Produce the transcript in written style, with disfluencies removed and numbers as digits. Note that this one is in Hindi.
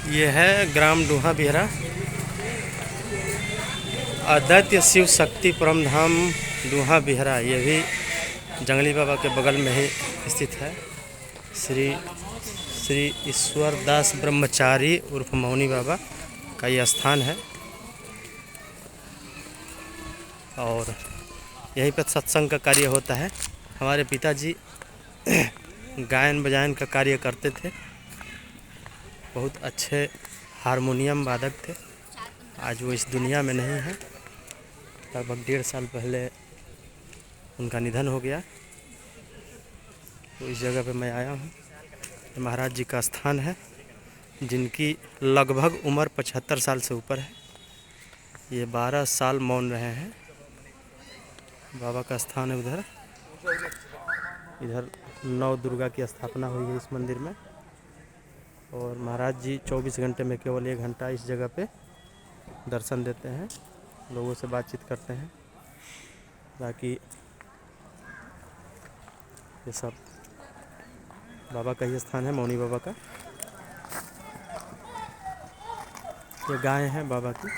ये है ग्राम डूहा बिहरा, आद्य शिव शक्ति परम धाम डूहा बिहरा। ये भी जंगली बाबा के बगल में ही स्थित है। श्री ईश्वर दास ब्रह्मचारी उर्फ मौनी बाबा का ये स्थान है और यहीं पर सत्संग का कार्य होता है। हमारे पिताजी गायन बजायन का कार्य करते थे, बहुत अच्छे हारमोनियम वादक थे। आज वो इस दुनिया में नहीं है, लगभग 1.5 साल पहले उनका निधन हो गया। तो इस जगह पे मैं आया हूँ। महाराज जी का स्थान है, जिनकी लगभग उम्र 75 साल से ऊपर है। ये 12 साल मौन रहे हैं। बाबा का स्थान है उधर। इधर 9 दुर्गा की स्थापना हुई है इस मंदिर में और महाराज जी 24 घंटे में केवल 1 घंटा इस जगह पे दर्शन देते हैं, लोगों से बातचीत करते हैं। बाकी ये सब बाबा का ही स्थान है, मौनी बाबा का। ये गाय है बाबा की।